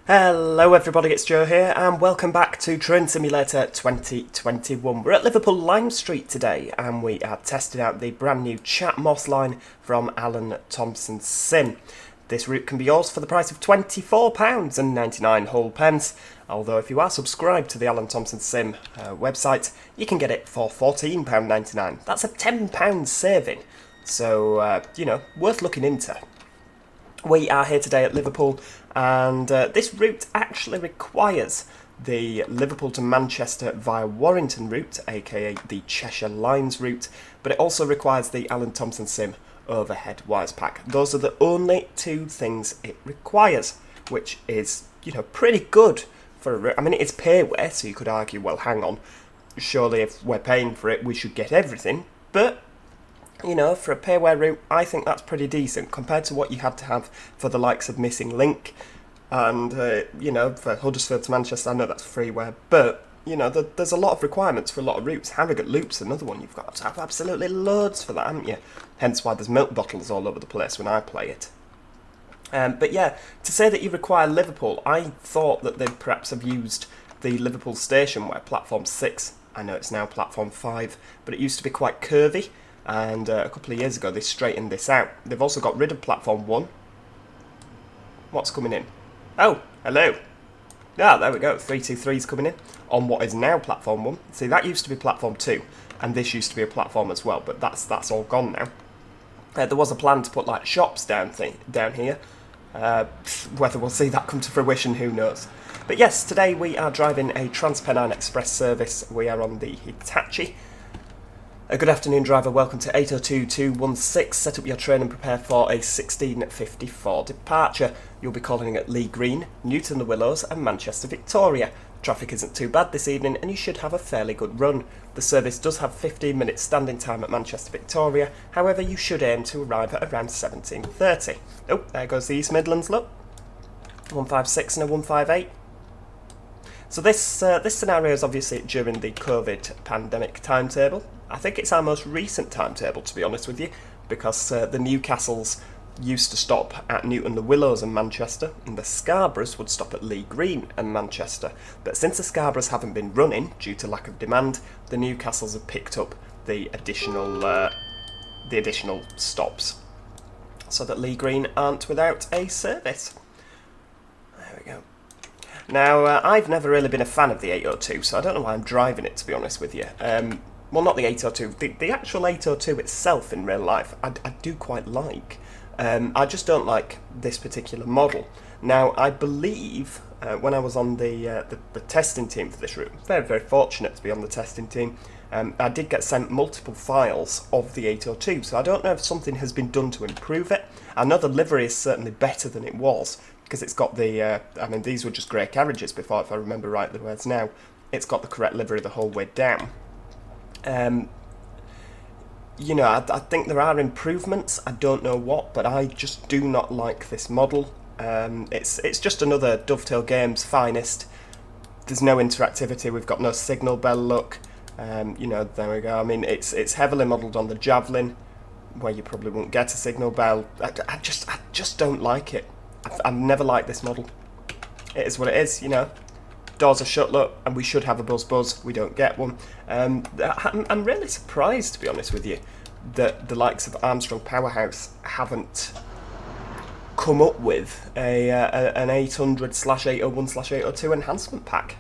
Hello everybody, it's Joe here and welcome back to Train Simulator 2021. We're at Liverpool Lime Street today and we are testing out the brand new Chat Moss line from Alan Thomson Sim. This route can be yours for the price of £24.99 whole pence, although if you are subscribed to the Alan Thomson Sim website, you can get it for £14.99. That's a £10 saving, so, worth looking into. We are here today at Liverpool, and this route actually requires the Liverpool to Manchester via Warrington route, aka the Cheshire Lines route, but it also requires the Alan Thomson Sim overhead wires pack. Those are the only two things it requires, which is, pretty good for a route. I mean, it's payware, so you could argue, well, hang on, surely if we're paying for it, we should get everything, but for a payware route, I think that's pretty decent compared to what you had to have for the likes of Missing Link and, for Huddersfield to Manchester. I know that's freeware, but, there's a lot of requirements for a lot of routes. Harrogate Loop's another one. You've got to have absolutely loads for that, haven't you? Hence why there's milk bottles all over the place when I play it. But yeah, to say that you require Liverpool, I thought that they'd perhaps have used the Liverpool Station where Platform 6, I know it's now Platform 5, but it used to be quite curvy. And a couple of years ago they straightened this out. They've also got rid of Platform 1. What's coming in? Oh, hello. Ah, there we go. 323's coming in on what is now Platform 1. See, that used to be Platform 2, and this used to be a platform as well, but that's all gone now. There was a plan to put shops down here. Whether we'll see that come to fruition, who knows. But yes, today we are driving a TransPennine Express service. We are on the Hitachi. Good afternoon, driver. Welcome to 802.216. Set up your train and prepare for a 16:54 departure. You'll be calling at Lea Green, Newton-le-Willows and Manchester Victoria. Traffic isn't too bad this evening and you should have a fairly good run. The service does have 15 minutes standing time at Manchester Victoria, however you should aim to arrive at around 17:30. Oh, there goes the East Midlands, look. 156 and a 158. So this scenario is obviously during the COVID pandemic timetable. I think it's our most recent timetable, to be honest with you, because the Newcastles used to stop at Newton-le-Willows and Manchester, and the Scarboroughs would stop at Lea Green and Manchester. But since the Scarboroughs haven't been running due to lack of demand, the Newcastles have picked up the additional stops, so that Lea Green aren't without a service. There we go. Now, I've never really been a fan of the 802, so I don't know why I'm driving it, to be honest with you. Well, not the 802. The actual 802 itself in real life, I do quite like. I just don't like this particular model. Now, I believe when I was on the testing team for this route, very, very fortunate to be on the testing team, I did get sent multiple files of the 802, so I don't know if something has been done to improve it. I know the livery is certainly better than it was, because it's got the, these were just grey carriages before, if I remember rightly, whereas now it's got the correct livery the whole way down. I think there are improvements. I don't know what, but I just do not like this model. It's just another Dovetail Games finest. There's no interactivity. We've got no signal bell look. There we go. I mean, it's heavily modelled on the Javelin, where you probably won't get a signal bell. I just don't like it. I've never liked this model. It is what it is, Doors are shut, look, and we should have a buzz. We don't get one. I'm really surprised, to be honest with you, that the likes of Armstrong Powerhouse haven't come up with an 800/801/802 enhancement pack.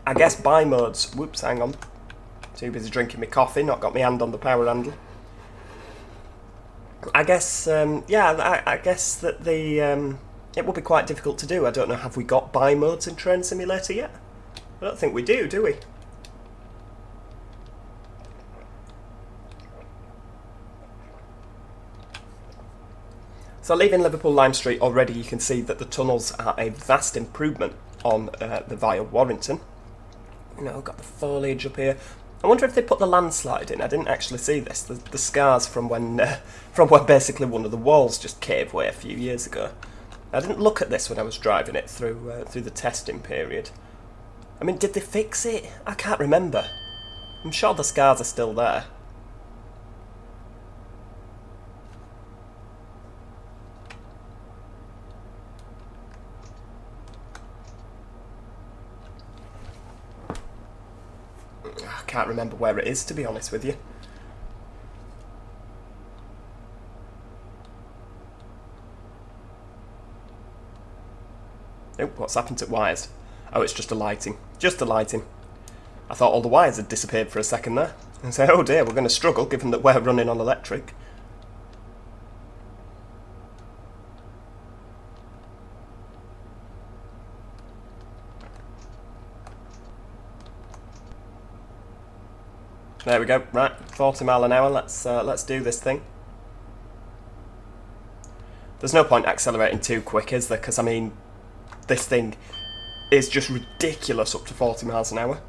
I guess buy modes. Whoops, hang on. Too busy drinking my coffee, not got my hand on the power handle. I guess, I guess that it will be quite difficult to do. I don't know, have we got buy modes in Train Simulator yet? I don't think we do we? So leaving Liverpool Lime Street already, you can see that the tunnels are a vast improvement on the via Warrington. Got the foliage up here. I wonder if they put the landslide in. I didn't actually see this. The scars from when basically one of the walls just caved away a few years ago. I didn't look at this when I was driving it through the testing period. I mean, did they fix it? I can't remember. I'm sure the scars are still there. can't remember where it is, to be honest with you. Oh, what's happened to wires? Oh, it's just a lighting. Just a lighting. I thought all the wires had disappeared for a second there. And say, oh dear, we're going to struggle given that we're running on electric. There we go. Right, 40 mile an hour. Let's do this thing. There's no point accelerating too quick, is there? Because I mean, this thing is just ridiculous up to 40 miles an hour.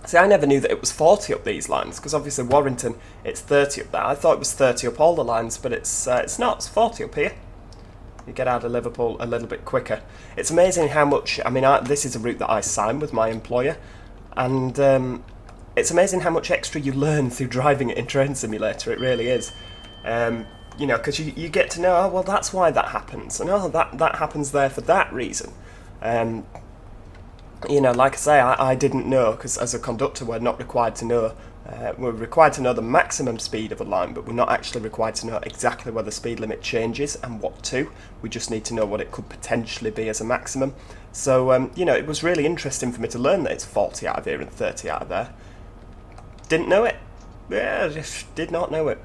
See, I never knew that it was 40 up these lines, because obviously Warrington, it's 30 up there. I thought it was 30 up all the lines, but it's not. It's 40 up here. You get out of Liverpool a little bit quicker. It's amazing how much, I mean, this is a route that I signed with my employer, and it's amazing how much extra you learn through driving it in Train Simulator. It really is. You know, because you get to know, oh, well, that's why that happens, and oh, that happens there for that reason. You know, like I say, I didn't know, because as a conductor we're not required to know, we're required to know the maximum speed of a line, but we're not actually required to know exactly where the speed limit changes and what to. We just need to know what it could potentially be as a maximum. So, you know, it was really interesting for me to learn that it's 40 out of here and 30 out of there. Didn't know it. Yeah, just did not know it.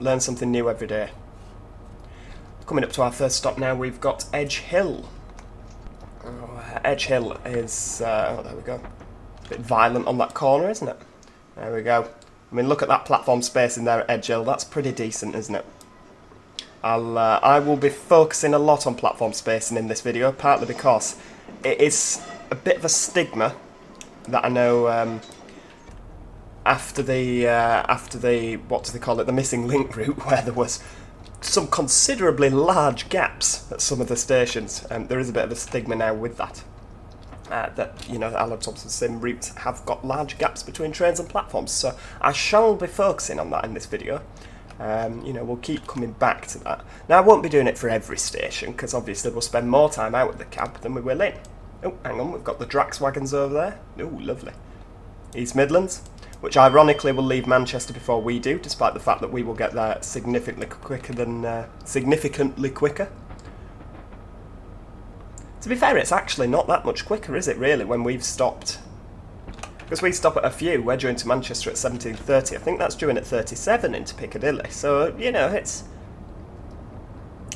Learn something new every day. Coming up to our first stop now, we've got Edge Hill. Edge Hill is, oh, there we go. A bit violent on that corner, isn't it? There we go. I mean, look at that platform space in there at Edge Hill. That's pretty decent, isn't it? I will be focusing a lot on platform spacing in this video, partly because it is a bit of a stigma that I know after the what do they call it, the missing link route, where there was some considerably large gaps at some of the stations. There is a bit of a stigma now with that. That, you know, Alan Thomson Sim routes have got large gaps between trains and platforms, so I shall be focusing on that in this video. You know, we'll keep coming back to that. Now, I won't be doing it for every station, because obviously we'll spend more time out at the cab than we will in. Oh, hang on, we've got the Drax Wagons over there. Oh, lovely. East Midlands, which ironically will leave Manchester before we do, despite the fact that we will get there significantly quicker. To be fair, it's actually not that much quicker, is it, really, when we've stopped? Because we stop at a few. We're due into Manchester at 17:30. I think that's due in at 37 into Piccadilly. So, you know, it's...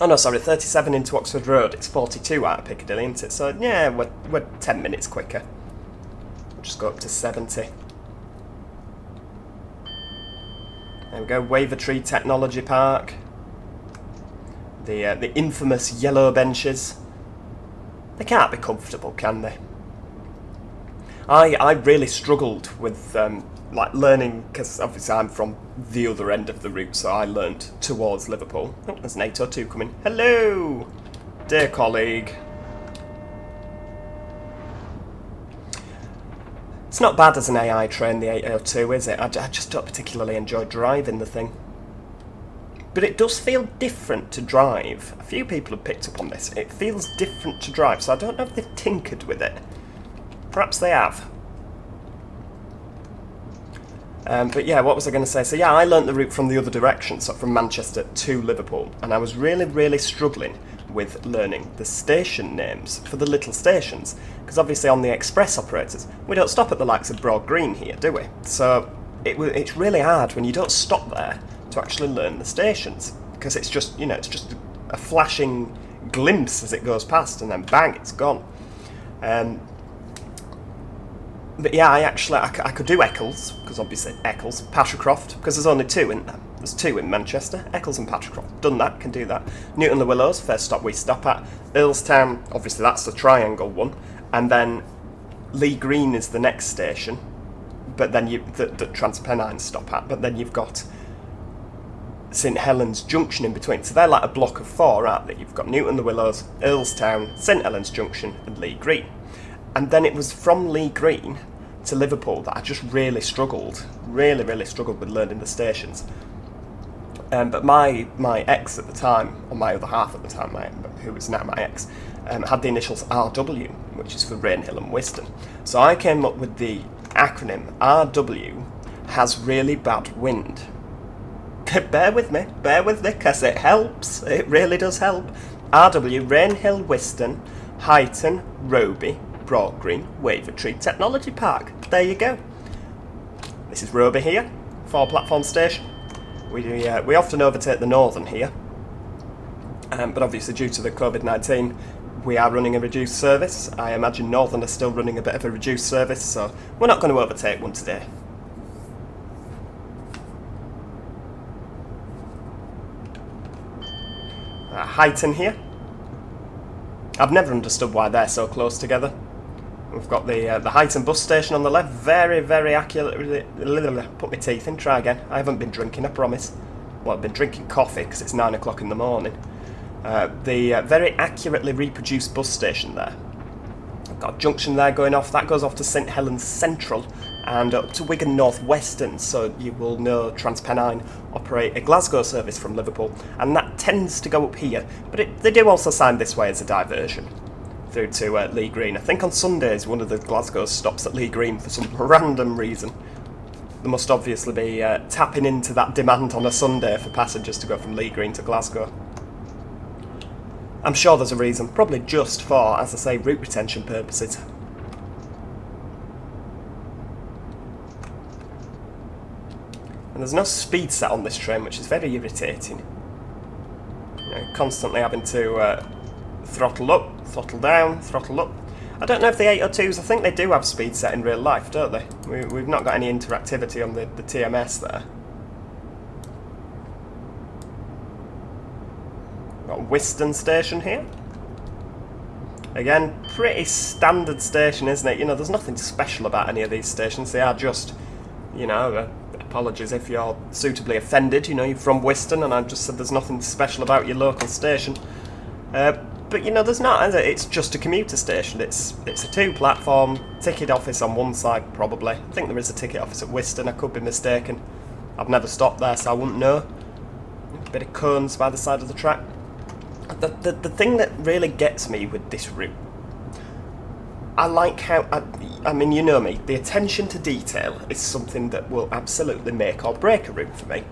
Oh, no, sorry, 37 into Oxford Road. It's 42 out of Piccadilly, isn't it? So, yeah, we're 10 minutes quicker. We'll just go up to 70. There we go, Wavertree Technology Park. The infamous yellow benches. They can't be comfortable, can they? I really struggled with like learning, because obviously I'm from the other end of the route, so I learned towards Liverpool. Oh, there's an 802 coming. Hello, dear colleague. It's not bad as an AI train, the 802, is it? I just don't particularly enjoy driving the thing. But it does feel different to drive. A few people have picked up on this. It feels different to drive, so I don't know if they've tinkered with it. Perhaps they have. But yeah, what was I going to say? So yeah, I learnt the route from the other direction, so from Manchester to Liverpool, and I was really, really struggling with learning the station names for the little stations, because obviously on the express operators, we don't stop at the likes of Broad Green here, do we? So it's really hard when you don't stop there to actually learn the stations, because it's just, you know, it's just a flashing glimpse as it goes past, and then bang, it's gone. But yeah, I could do Eccles, because obviously Eccles, Patricroft, because there's only two in there. There's two in Manchester, Eccles and Patricroft. Done that, can do that. Newton-le-Willows, first stop we stop at. Earlstown, obviously that's the triangle one. And then Lea Green is the next station, but then the TransPennine stop at. But then you've got St Helens Junction in between. So they're like a block of four, aren't they? You've got Newton-le-Willows, Earlstown, St Helens Junction and Lea Green. And then it was from Lea Green to Liverpool that I just really struggled. Really, really struggled with learning the stations. But my ex at the time, or my other half at the time, who was now my ex, had the initials RW, which is for Rainhill and Whiston. So I came up with the acronym RW has really bad wind. bear with me, because it helps. It really does help. RW, Rainhill, Whiston, Huyton, Roby, Broadgreen, Wavertree Technology Park. There you go. This is Roby here, 4-platform station. We often overtake the Northern here, but obviously due to the COVID-19, we are running a reduced service. I imagine Northern are still running a bit of a reduced service, so we're not going to overtake one today. Huyton here. I've never understood why they're so close together. We've got the Huyton bus station on the left, very, very accurately. Put my teeth in, try again. I haven't been drinking, I promise. Well, I've been drinking coffee because it's 9 o'clock in the morning. The very accurately reproduced bus station there. I've got a junction there going off. That goes off to St Helens Central and up to Wigan North Western. So you will know TransPennine operate a Glasgow service from Liverpool, and that tends to go up here. But they do also sign this way as a diversion through to Lea Green. I think on Sundays one of the Glasgows stops at Lea Green for some random reason. They must obviously be tapping into that demand on a Sunday for passengers to go from Lea Green to Glasgow. I'm sure there's a reason, probably just for, as I say, route retention purposes. And there's no speed set on this train, which is very irritating. You know, constantly having to throttle up, throttle down, throttle up. I don't know if the 802s, I think they do have speed set in real life, don't they? We've not got any interactivity on the TMS there. Got Whiston Station here. Again, pretty standard station, isn't it? You know, there's nothing special about any of these stations. They are just, you know, apologies if you're suitably offended. You know, you're from Whiston, and I've just said there's nothing special about your local station. But you know, there's not, is it? It's just a commuter station. It's a 2-platform ticket office on one side, probably. I think there is a ticket office at Whiston. I could be mistaken. I've never stopped there, so I wouldn't know. A bit of cones by the side of the track. The thing that really gets me with this route, I like how, I mean, you know me, the attention to detail is something that will absolutely make or break a route for me.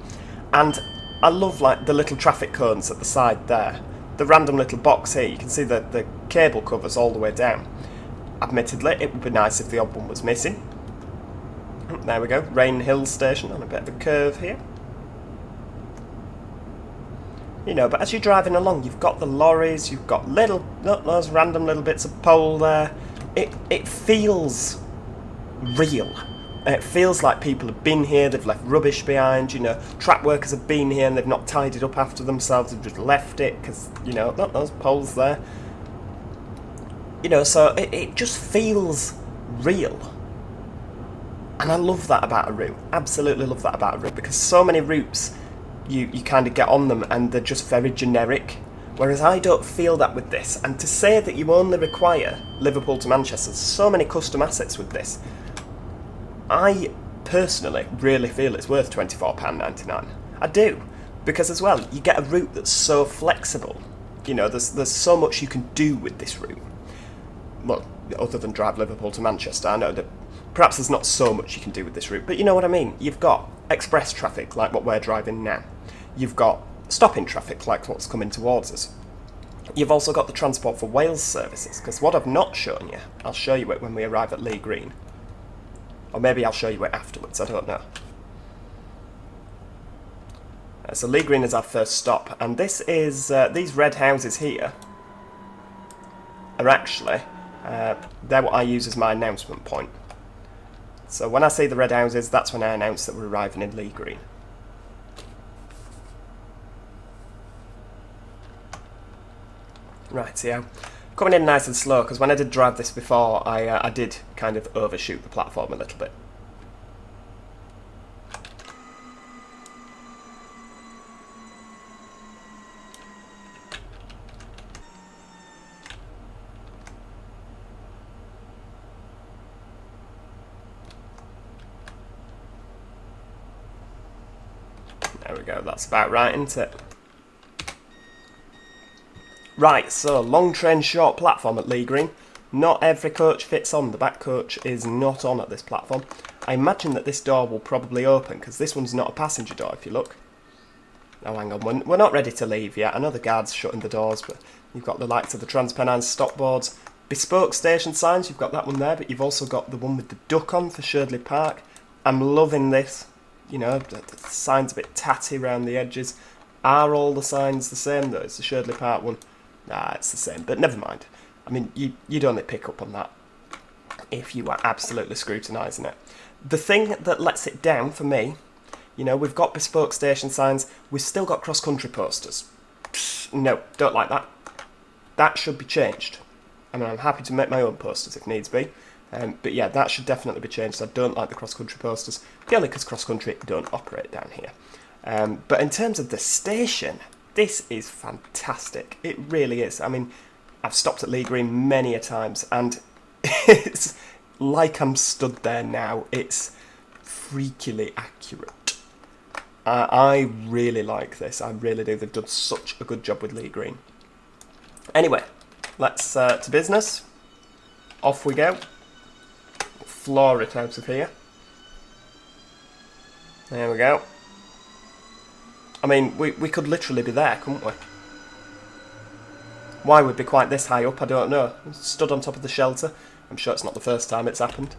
And I love, like, the little traffic cones at the side there. The random little box here, you can see that the cable covers all the way down. Admittedly, it would be nice if the odd one was missing. There we go, Rainhill Station on a bit of a curve here. You know, but as you're driving along, you've got the lorries, you've got those random little bits of pole there. It feels real. It feels like people have been here, they've left rubbish behind, you know, track workers have been here and they've not tidied up after themselves, they've just left it, because, you know, not those poles there. You know, so it just feels real. And I love that about a route, absolutely love that about a route, because so many routes, you kind of get on them and they're just very generic, whereas I don't feel that with this. And to say that you only require Liverpool to Manchester, there's so many custom assets with this. I personally really feel it's worth £24.99. I do, because as well, you get a route that's so flexible. You know, there's so much you can do with this route. Well, other than drive Liverpool to Manchester, I know that perhaps there's not so much you can do with this route, but you know what I mean. You've got express traffic like what we're driving now. You've got stopping traffic like what's coming towards us. You've also got the Transport for Wales services, because what I've not shown you, I'll show you it when we arrive at Lea Green. Or maybe I'll show you it afterwards, I don't know. So Lea Green is our first stop, and this is, these red houses here are actually, they're what I use as my announcement point. So when I see the red houses, that's when I announce that we're arriving in Lea Green. Right, so yeah, coming in nice and slow, because when I did drive this before, I did kind of overshoot the platform a little bit. There we go, that's about right, isn't it? Right, so long train short platform at Lea Green. Not every coach fits on. The back coach is not on at this platform. I imagine that this door will probably open, because this one's not a passenger door, if you look. Oh, hang on, we're not ready to leave yet. I know the guard's shutting the doors, but you've got the likes of the TransPennine stop boards. Bespoke station signs, you've got that one there, but you've also got the one with the duck on for Sherdley Park. I'm loving this. You know, the sign's a bit tatty around the edges. Are all the signs the same, though? It's the Sherdley Park one. Nah, it's the same, but never mind. I mean, you'd only pick up on that if you were absolutely scrutinising it. The thing that lets it down for me, you know, we've got bespoke station signs, we've still got cross-country posters. Psst, no, don't like that. That should be changed. I mean, I'm happy to make my own posters if needs be. But yeah, that should definitely be changed. I don't like the cross-country posters, purely because cross-country don't operate down here. But in terms of the station, this is fantastic. It really is. I mean, I've stopped at Lea Green many a times, and it's like I'm stood there now. It's freakily accurate. I really like this. I really do. They've done such a good job with Lea Green. Anyway, let's to business. Off we go. Floor it out of here. There we go. I mean, we could literally be there, couldn't we? Why we'd be quite this high up, I don't know. Stood on top of the shelter. I'm sure it's not the first time it's happened.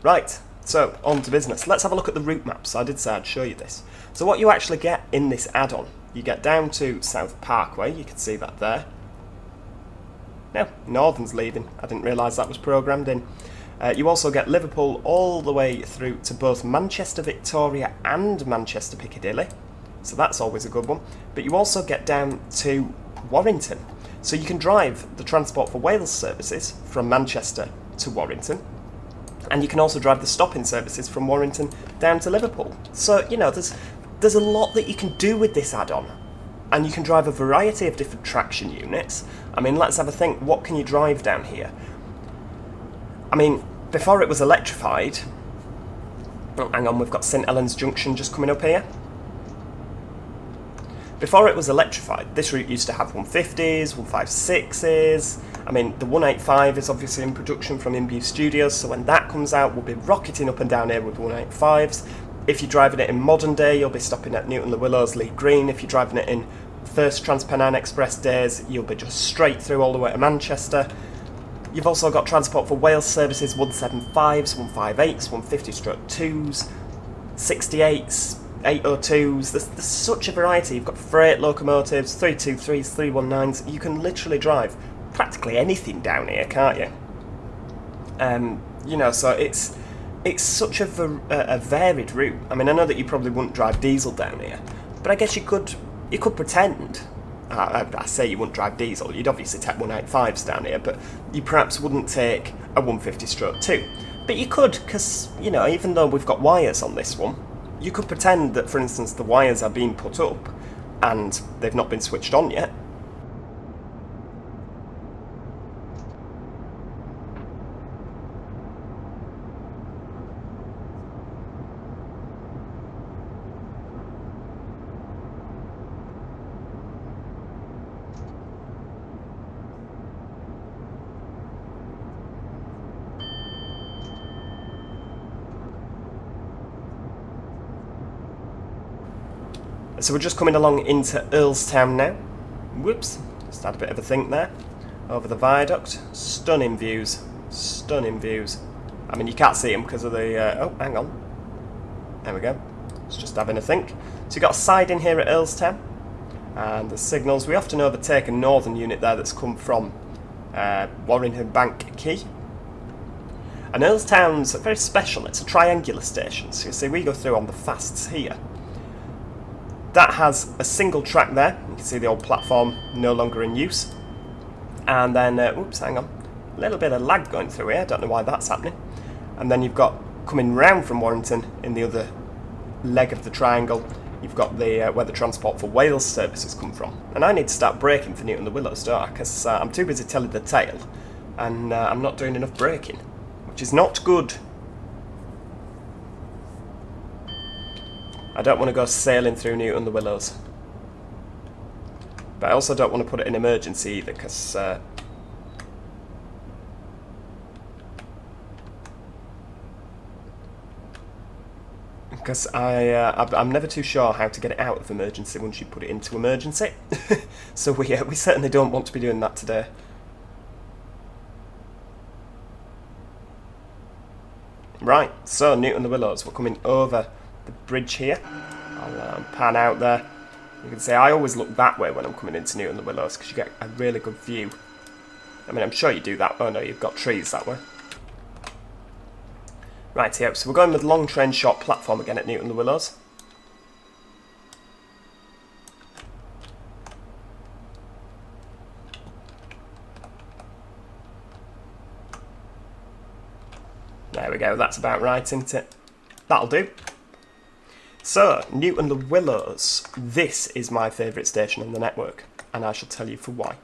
Right, so on to business. Let's have a look at the route maps. I did say I'd show you this. So what you actually get in this add-on, you get down to South Parkway. You can see that there. No, Northern's leaving. I didn't realise that was programmed in. You also get Liverpool all the way through to both Manchester Victoria and Manchester Piccadilly. So that's always a good one. But you also get down to Warrington. So you can drive the Transport for Wales services from Manchester to Warrington. And you can also drive the stopping services from Warrington down to Liverpool. So, you know, there's a lot that you can do with this add-on. And you can drive a variety of different traction units. I mean, let's have a think. What can you drive down here? I mean, before it was electrified... Oh, hang on, we've got St Helens Junction just coming up here. Before it was electrified, this route used to have 150s, 156s. I mean, the 185 is obviously in production from InView Studios, so when that comes out, we'll be rocketing up and down here with 185s. If you're driving it in modern day, you'll be stopping at Newton-le-Willows, Lea Green. If you're driving it in first TransPennine Express days, you'll be just straight through all the way to Manchester. You've also got Transport for Wales services, 175s, 158s, 150-2s, 68s, 802s. There's such a variety. You've got freight locomotives, 323s, 319s. You can literally drive practically anything down here, can't you? You know, so it's such a varied route. I mean, I know that you probably wouldn't drive diesel down here, but I guess you could pretend. I say you wouldn't drive diesel. You'd obviously take 185s down here, but you perhaps wouldn't take a 150-2. But you could, because, you know, even though we've got wires on this one, you could pretend that, for instance, the wires are being put up and they've not been switched on yet. So we're just coming along into Earlestown now. Whoops, just had a bit of a think there. Over the viaduct. Stunning views. Stunning views. I mean, you can't see them because of the... oh, hang on. There we go. It's just having a think. So you've got a siding here at Earlestown. And the signals. We often overtake a northern unit there that's come from Warrington Bank Quay. And Earlestown's very special. It's a triangular station. So you see, we go through on the fasts here. That has a single track there. You can see the old platform no longer in use. And then, oops, hang on. A little bit of lag going through here. I don't know why that's happening. And then you've got, coming round from Warrington, in the other leg of the triangle, you've got the where the Transport for Wales services come from. And I need to start braking for Newton-le-Willows, don't I? Because I'm too busy telling the tale. And I'm not doing enough braking, which is not good. I don't want to go sailing through Newton-le-Willows. But I also don't want to put it in emergency either, because I'm never too sure how to get it out of emergency once you put it into emergency. So we certainly don't want to be doing that today. Right, so Newton-le-Willows, we're coming over the bridge here. I'll pan out there. You can see I always look that way when I'm coming into Newton-le-Willows because you get a really good view. I mean, I'm sure you do that. Oh no, you've got trees that way. Right, here, so we're going with long train short platform again at Newton-le-Willows. There we go, that's about right, isn't it? That'll do. So, Newton-le-Willows, this is my favourite station on the network, and I shall tell you for why.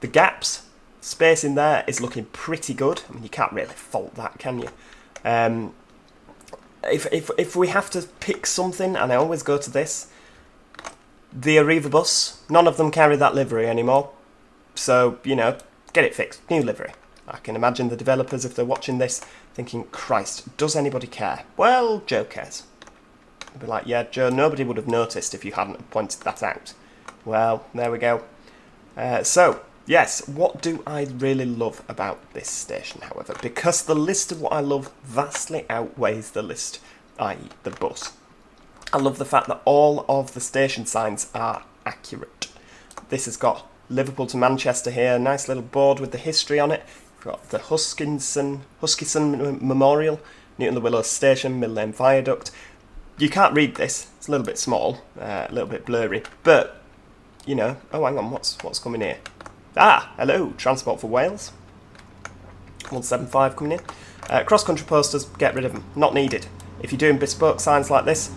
The gaps, space in there is looking pretty good. I mean, you can't really fault that, can you? If we have to pick something, and I always go to this, the Arriva bus, none of them carry that livery anymore. So, you know, get it fixed, new livery. I can imagine the developers, if they're watching this, thinking, Christ, does anybody care? Well, Joe cares. I'd be like, yeah, Joe, nobody would have noticed if you hadn't pointed that out. Well, there we go. So, yes, what do I really love about this station, however? Because the list of what I love vastly outweighs the list, i.e. the bus. I love the fact that all of the station signs are accurate. This has got Liverpool to Manchester here, a nice little board with the history on it. We've got the Huskisson Memorial, Newton-le-Willows Station, Mill Lane Viaduct. You can't read this, it's a little bit small, a little bit blurry, but, you know, oh hang on, what's coming here? Ah, hello, Transport for Wales. 175 coming in. Cross-country posters, get rid of them, not needed. If you're doing bespoke signs like this,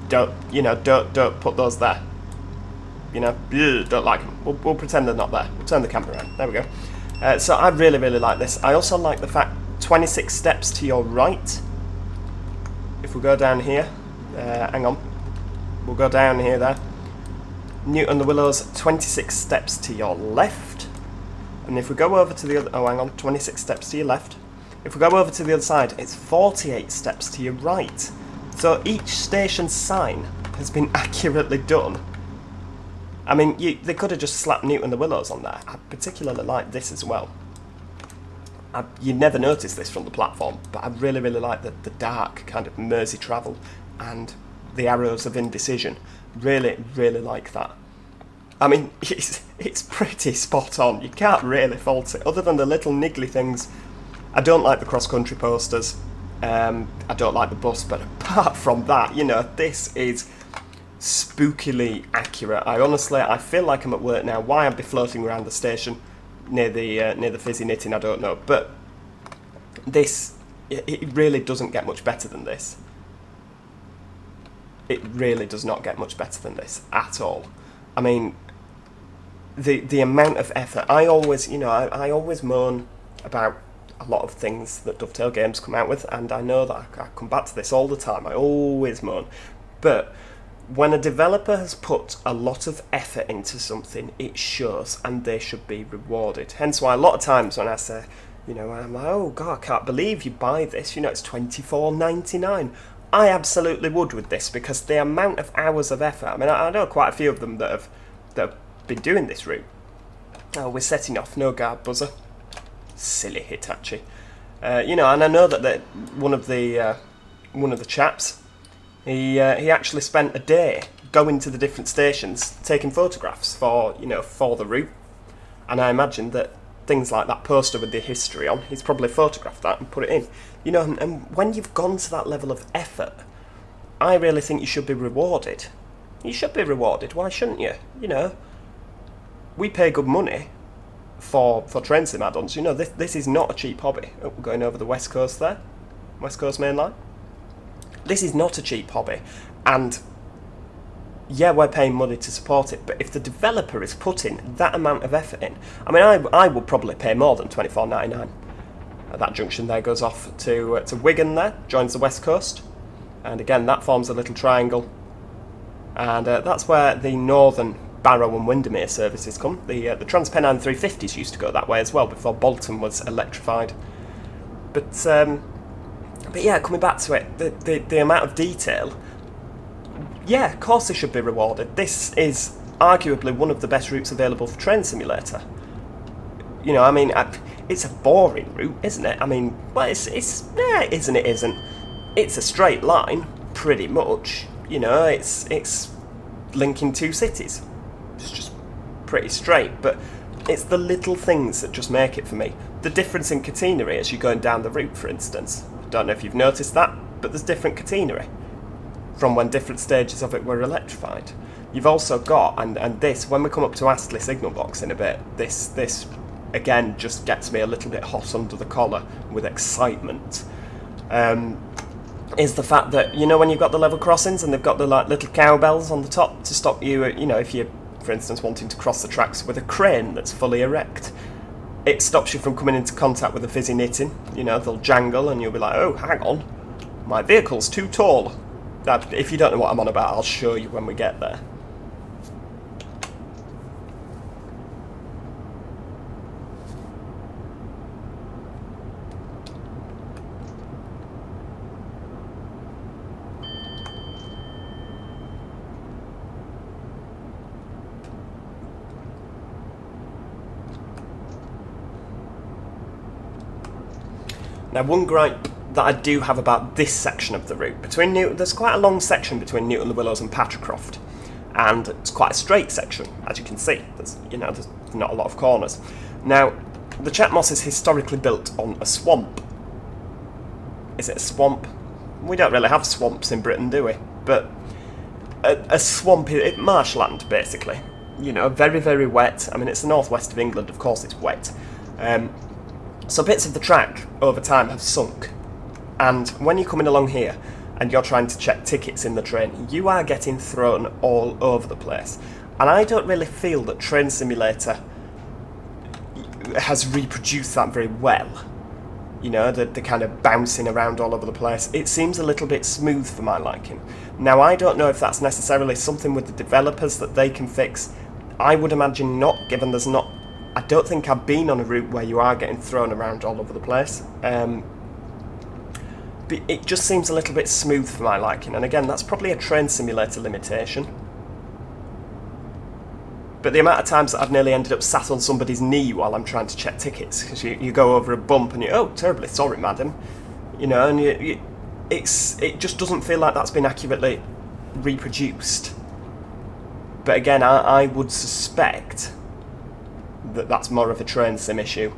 don't put those there. You know, don't like them. We'll pretend they're not there. We'll turn the camera around. There we go. So I really, really like this. I also like the fact 26 steps to your right. If we go down here, hang on. We'll go down here there. Newton-le-Willows, 26 steps to your left. And if we go over to the other, oh hang on, 26 steps to your left. If we go over to the other side, it's 48 steps to your right. So each station sign has been accurately done. I mean, they could have just slapped Newton-le-Willows on there. I particularly like this as well. You never notice this from the platform, but I really, really like the dark kind of Mersey travel and the arrows of indecision. Really, really like that. I mean, it's pretty spot on. You can't really fault it. Other than the little niggly things, I don't like the cross-country posters. I don't like the bus, but apart from that, you know, this is spookily accurate. I feel like I'm at work now. Why I'd be floating around the station near the fizzy knitting, I don't know. But this, it really doesn't get much better than this. It really does not get much better than this at all. I mean, the amount of effort. I always moan about a lot of things that Dovetail Games come out with, and I know that I come back to this all the time. I always moan. But when a developer has put a lot of effort into something, it shows, and they should be rewarded. Hence why a lot of times when I say, you know, I'm like, oh God, I can't believe you buy this, you know, it's $24.99. I absolutely would with this, because the amount of hours of effort, I mean, I know quite a few of them that have been doing this route. Oh, we're setting off, no guard buzzer. Silly Hitachi. You know, and I know that one of the chaps, he actually spent a day going to the different stations, taking photographs for the route. And I imagine that things like that poster with the history on, he's probably photographed that and put it in. You know, and when you've gone to that level of effort, I really think you should be rewarded. You should be rewarded. Why shouldn't you? You know, we pay good money for train sim add-ons. You know, this is not a cheap hobby. Oh, we're going over the West Coast there. West Coast Main Line. This is not a cheap hobby. And yeah, we're paying money to support it, but if the developer is putting that amount of effort in, I mean, I would probably pay more than $24.99. That junction there goes off to Wigan there, joins the West Coast. and again that forms a little triangle, and that's where the northern Barrow and Windermere services come. The TransPennine 350s used to go that way as well before Bolton was electrified. But yeah, coming back to it, the amount of detail, yeah, of course they should be rewarded. This is arguably one of the best routes available for Train Simulator. You know, I mean, it's a boring route, isn't it? I mean, well, it's yeah, it isn't. It's a straight line, pretty much. You know, it's linking two cities. It's just pretty straight, but it's the little things that just make it for me. The difference in catenary as you're going down the route, for instance. I don't know if you've noticed that, but there's different catenary from when different stages of it were electrified. You've also got, and this, when we come up to Astley signal box in a bit, this again just gets me a little bit hot under the collar with excitement, is the fact that, you know, when you've got the level crossings and they've got the like little cowbells on the top to stop you, you know, if you're, for instance, wanting to cross the tracks with a crane that's fully erect, it stops you from coming into contact with the fizzy knitting. You know, they'll jangle and you'll be like, oh, hang on, my vehicle's too tall. If you don't know what I'm on about, I'll show you when we get there. Now, one gripe that I do have about this section of the route, there's quite a long section between Newton-le-Willows and Patricroft, and it's quite a straight section, as you can see. There's not a lot of corners. Now, the Chat Moss is historically built on a swamp. Is it a swamp? We don't really have swamps in Britain, do we? But a swamp, marshland, basically. You know, very, very wet. I mean, it's the northwest of England, of course it's wet. So bits of the track over time have sunk, and when you're coming along here and you're trying to check tickets in the train, you are getting thrown all over the place. And I don't really feel that Train Simulator has reproduced that very well. You know, the kind of bouncing around all over the place. It seems a little bit smooth for my liking. Now, I don't know if that's necessarily something with the developers that they can fix. I would imagine not, given there's not... I don't think I've been on a route where you are getting thrown around all over the place. But it just seems a little bit smooth for my liking. And again, that's probably a Train Simulator limitation. But the amount of times that I've nearly ended up sat on somebody's knee while I'm trying to check tickets, because you go over a bump and oh, terribly sorry, madam. You know, and it just doesn't feel like that's been accurately reproduced. But again, I would suspect that that's more of a train sim issue.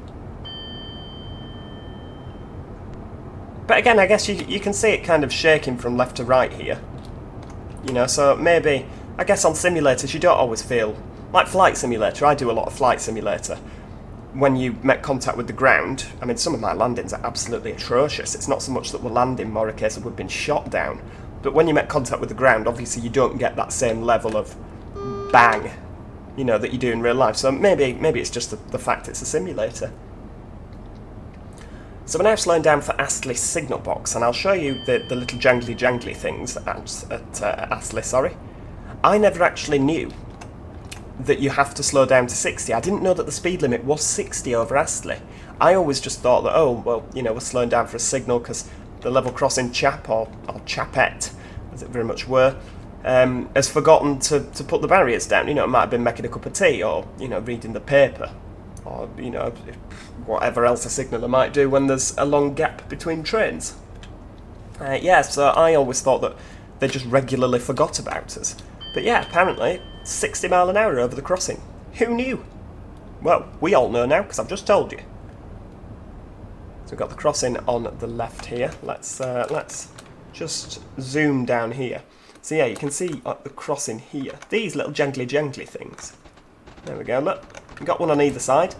But again, I guess you can see it kind of shaking from left to right here. You know, so maybe, I guess on simulators you don't always feel... Like Flight Simulator, I do a lot of Flight Simulator. When you make contact with the ground, I mean, some of my landings are absolutely atrocious. It's not so much that we're landing, more a case of we've been shot down. But when you make contact with the ground, obviously you don't get that same level of bang, you know, that you do in real life. So maybe it's just the fact it's a simulator. So we're now slowing down for Astley signal box, and I'll show you the little jangly things at Astley, sorry. I never actually knew that you have to slow down to 60. I didn't know that the speed limit was 60 over Astley. I always just thought that, oh, well, you know, we're slowing down for a signal because the level crossing chap, or chapette, as it very much were, has forgotten to put the barriers down. You know, it might have been making a cup of tea, or, you know, reading the paper, or, you know, whatever else a signaller might do when there's a long gap between trains. Yeah, so I always thought that they just regularly forgot about us. But yeah, apparently 60 mile an hour over the crossing. Who knew? Well, we all know now, because I've just told you. So we've got the crossing on the left here. Let's just zoom down here. So yeah, you can see the crossing here. These little jangly things. There we go, look. We've got one on either side.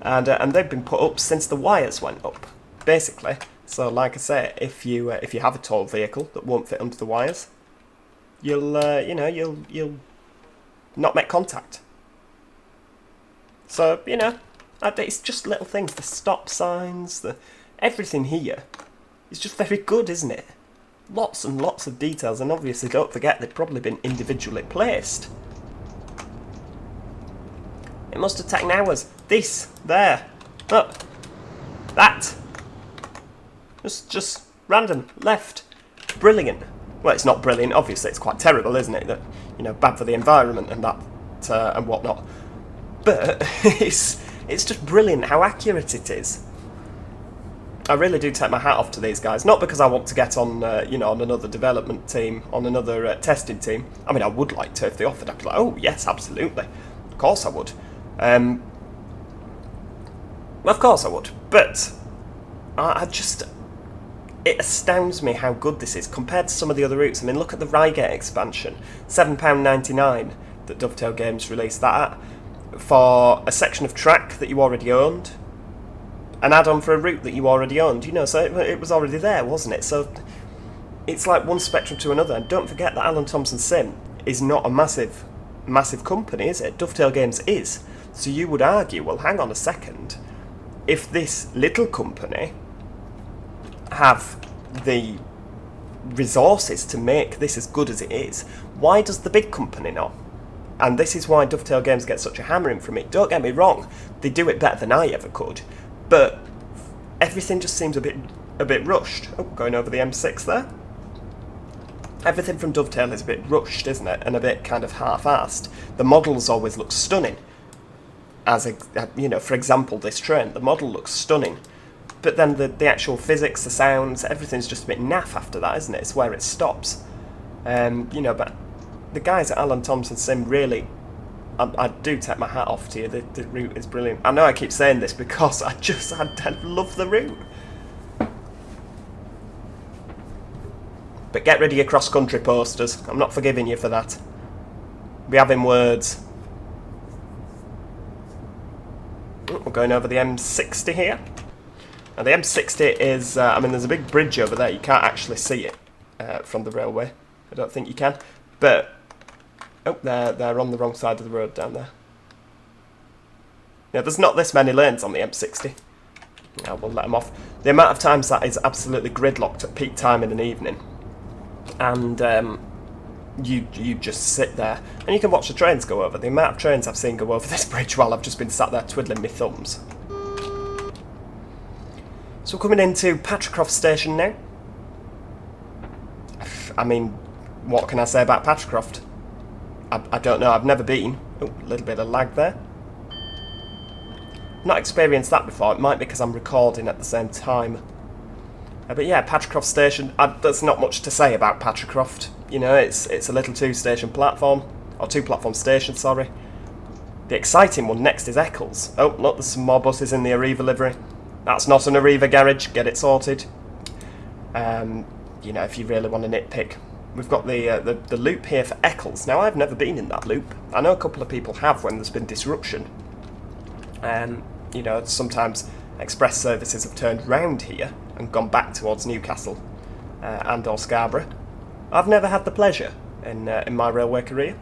And they've been put up since the wires went up, basically. So like I say, if you have a tall vehicle that won't fit under the wires, you'll not make contact. So, you know, it's just little things. The stop signs, everything here is just very good, isn't it? lots and lots of details, and obviously don't forget they've probably been individually placed. It must have taken hours. This, there, look, that. Just random, left. Brilliant. Well, it's not brilliant, obviously it's quite terrible, isn't it? That, you know, bad for the environment and that, and whatnot. But it's just brilliant how accurate it is. I really do take my hat off to these guys, not because I want to get on, you know, on another development team, on another testing team. I mean, I would like to if they offered. I'd be like, oh yes, absolutely, of course I would. Well, of course I would, but I just, it astounds me how good this is compared to some of the other routes. I mean, look at the Reigate expansion, £7.99 that Dovetail Games released that at, for a section of track that you already owned. An add-on for a route that you already owned, you know, so it was already there, wasn't it? So it's like one spectrum to another. And don't forget that Alan Thomson Sim is not a massive company, is it? Dovetail Games is. So you would argue, well, hang on a second, if this little company have the resources to make this as good as it is, why does the big company not? And this is why Dovetail Games get such a hammering from it. Don't get me wrong, they do it better than I ever could. But everything just seems a bit rushed. Oh, going over the M6 there. Everything from Dovetail is a bit rushed, isn't it? And a bit kind of half-assed. The models always look stunning. As a, you know, for example, this train, the model looks stunning. But then the actual physics, the sounds, everything's just a bit naff after that, isn't it? It's where it stops. You know, but the guys at Alan Thomson Sim really, I do take my hat off to you. The route is brilliant. I know I keep saying this because I love the route. But get rid of your cross-country posters. I'm not forgiving you for that. Be having words. We're going over the M60 here. Now the M60 is, I mean, there's a big bridge over there. You can't actually see it from the railway. I don't think you can. But oh, they're on the wrong side of the road down there. Yeah, there's not this many lanes on the M60. Yeah, we'll let them off. The amount of times that is absolutely gridlocked at peak time in an evening. And you just sit there. And you can watch the trains go over. The amount of trains I've seen go over this bridge while I've just been sat there twiddling my thumbs. So we're coming into Patricroft Station now. I mean, what can I say about Patricroft? I don't know, I've never been. Oh, a little bit of lag there. Not experienced that before. It might be because I'm recording at the same time. But yeah, Patricroft Station. There's not much to say about Patricroft. You know, it's a little two-station platform. Or two-platform station, sorry. The exciting one next is Eccles. Oh, look, there's some more buses in the Arriva livery. That's not an Arriva garage. Get it sorted. You know, if you really want to nitpick. We've got the loop here for Eccles. Now, I've never been in that loop. I know a couple of people have when there's been disruption. You know, sometimes express services have turned round here and gone back towards Newcastle and or Scarborough. I've never had the pleasure in my railway career.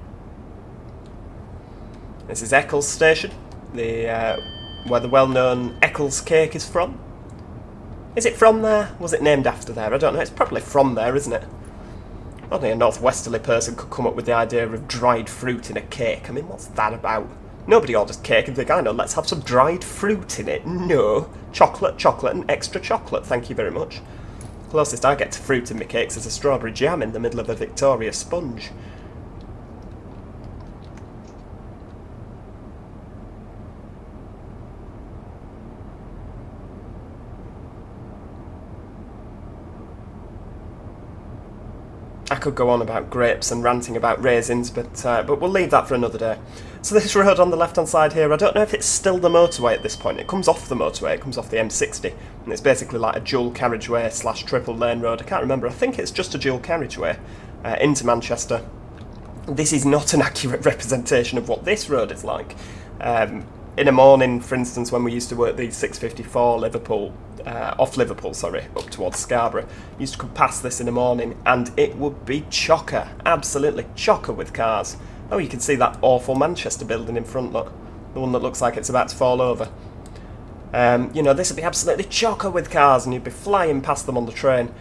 This is Eccles Station, where the well-known Eccles cake is from. Is it from there? Was it named after there? I don't know. It's probably from there, isn't it? Only a northwesterly person could come up with the idea of dried fruit in a cake. I mean, what's that about? Nobody orders cake and think, I know, let's have some dried fruit in it. No. Chocolate, and extra chocolate, thank you very much. Closest I get to fruit in my cakes is a strawberry jam in the middle of a Victoria sponge. I could go on about grapes and ranting about raisins, but we'll leave that for another day. So this road on the left-hand side here, I don't know if it's still the motorway at this point. It comes off the motorway, it comes off the M60, and it's basically like a dual carriageway / triple lane road. I can't remember, I think it's just a dual carriageway into Manchester. This is not an accurate representation of what this road is like. In a morning, for instance, when we used to work the 654 Liverpool, off Liverpool, sorry, up towards Scarborough, used to come past this in the morning, and it would be chocker, absolutely chocker with cars. Oh, you can see that awful Manchester building in front, look, the one that looks like it's about to fall over. You know, this would be absolutely chocker with cars, and you'd be flying past them on the train.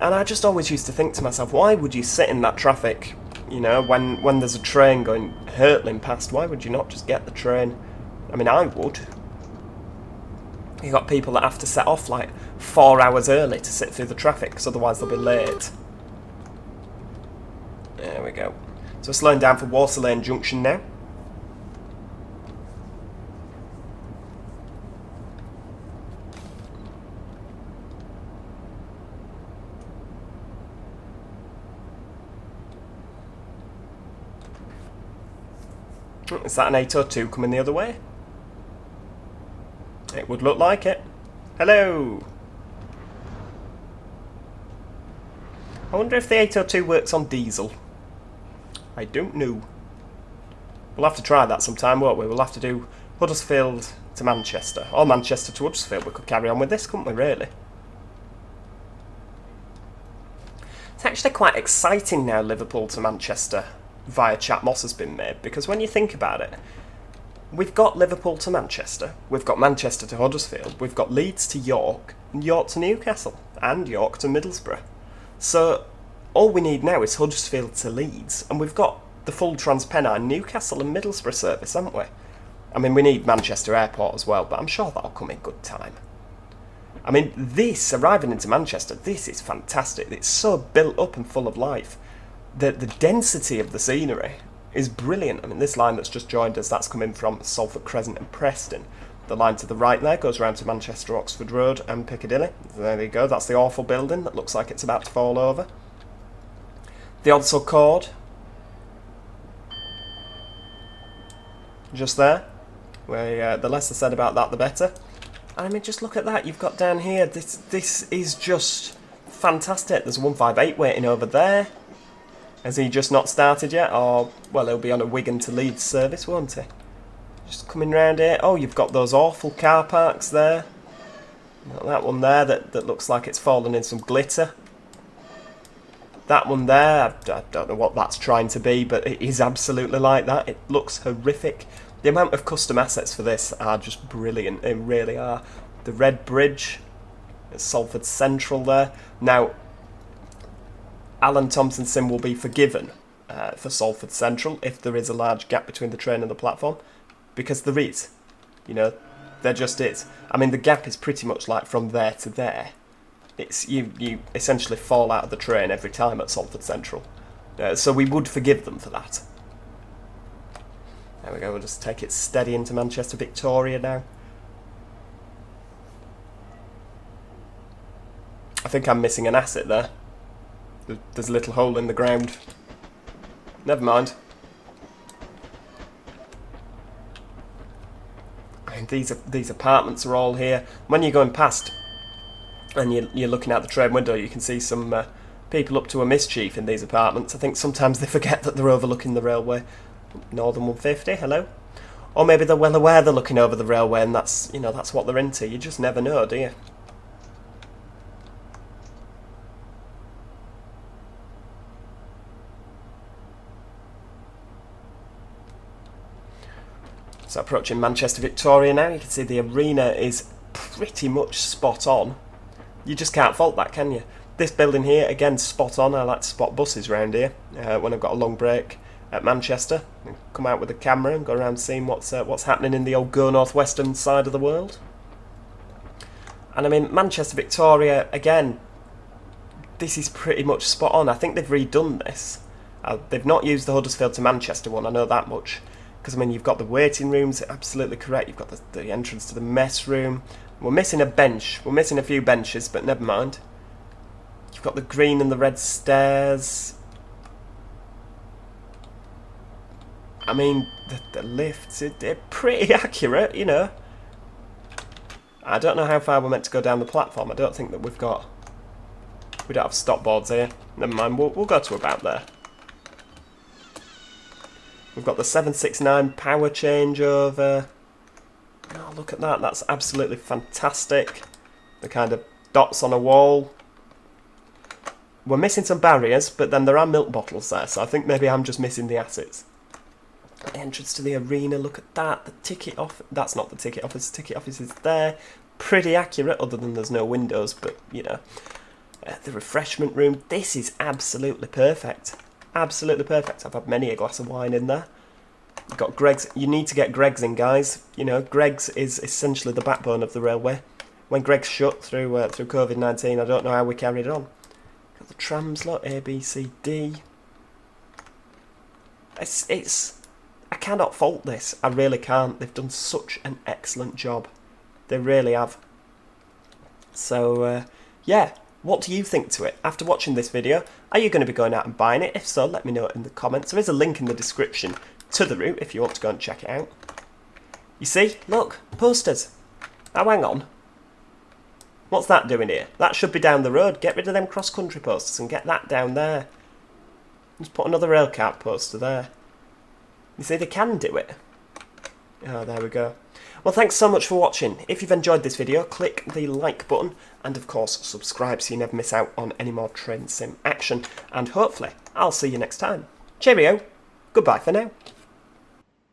And I just always used to think to myself, why would you sit in that traffic, you know, when there's a train going hurtling past? Why would you not just get the train? I mean, I would. You got people that have to set off like 4 hours early to sit through the traffic, because otherwise they'll be late. There we go. So we're slowing down for Water Lane Junction now. Is that an 802 coming the other way? It would look like it. Hello! I wonder if the 802 works on diesel. I don't know. We'll have to try that sometime, won't we? We'll have to do Huddersfield to Manchester. Or Manchester to Huddersfield. We could carry on with this, couldn't we, really? It's actually quite exciting now, Liverpool to Manchester via Chat Moss has been made, because when you think about it, we've got Liverpool to Manchester, we've got Manchester to Huddersfield, we've got Leeds to York, and York to Newcastle, and York to Middlesbrough. So all we need now is Huddersfield to Leeds, and we've got the full TransPennine Newcastle and Middlesbrough service, haven't we? I mean, we need Manchester Airport as well, but I'm sure that'll come in good time. I mean, this, arriving into Manchester, this is fantastic. It's so built up and full of life. The density of the scenery is brilliant. I mean, this line that's just joined us, that's coming from Salford Crescent and Preston. The line to the right there goes round to Manchester, Oxford Road and Piccadilly. There you go, that's the awful building that looks like it's about to fall over. The Odsal Chord, just there. Where the less I said about that, the better. I mean, just look at that. You've got down here, this is just fantastic. There's a 158 waiting over there. Has he just not started yet? Or, well, he'll be on a Wigan to Leeds service, won't he? Just coming round here. Oh, you've got those awful car parks there. Got that one there that looks like it's fallen in some glitter. That one there, I don't know what that's trying to be, but it is absolutely like that. It looks horrific. The amount of custom assets for this are just brilliant. They really are. The Red Bridge, Salford Central there. Now, Alan Thomson Sim will be forgiven for Salford Central if there is a large gap between the train and the platform, because there is. You know, there just is. I mean, the gap is pretty much like from there to there. It's you essentially fall out of the train every time at Salford Central. So we would forgive them for that. There we go, we'll just take it steady into Manchester Victoria now. I think I'm missing an asset there. There's a little hole in the ground. Never mind. And these apartments are all here. When you're going past and you're looking out the train window, you can see some people up to a mischief in these apartments. I think sometimes they forget that they're overlooking the railway. Northern 150, hello. Or maybe they're well aware they're looking over the railway and that's, you know, that's what they're into. You just never know, do you? So approaching Manchester Victoria now, you can see the arena is pretty much spot on. You just can't fault that, can you? This building here, again, spot on. I like to spot buses around here when I've got a long break at Manchester. Come out with a camera and go around seeing what's happening in the old Go North Western side of the world. And I mean, Manchester Victoria, again, this is pretty much spot on. I think they've redone this. They've not used the Huddersfield to Manchester one, I know that much. Because, I mean, you've got the waiting rooms, absolutely correct. You've got the entrance to the mess room. We're missing a bench. We're missing a few benches, but never mind. You've got the green and the red stairs. I mean, the lifts, they're pretty accurate, you know. I don't know how far we're meant to go down the platform. I don't think that we don't have stop boards here. Never mind, we'll go to about there. We've got the 769 power changeover. Oh, look at that. That's absolutely fantastic. The kind of dots on a wall. We're missing some barriers, but then there are milk bottles there, so I think maybe I'm just missing the assets. The entrance to the arena, look at that. The ticket office. That's not the ticket office. The ticket office is there. Pretty accurate, other than there's no windows, but, you know. The refreshment room. This is absolutely perfect. Absolutely perfect. I've had many a glass of wine in there. You've got Greggs. You need to get Greggs in, guys. You know, Greggs is essentially the backbone of the railway. When Greggs shut through COVID-19, I don't know how we carried on. Got the trams, look, A, B, C, D. I cannot fault this. I really can't. They've done such an excellent job. They really have. So, yeah. What do you think to it? After watching this video, are you going to be going out and buying it? If so, let me know in the comments. There is a link in the description to the route if you want to go and check it out. You see? Look, posters. Now hang on. What's that doing here? That should be down the road. Get rid of them cross-country posters and get that down there. Just put another railcart poster there. You see, they can do it. Oh, there we go. Well, thanks so much for watching. If you've enjoyed this video, click the like button and, of course, subscribe so you never miss out on any more train sim action. And hopefully, I'll see you next time. Cheerio. Goodbye for now.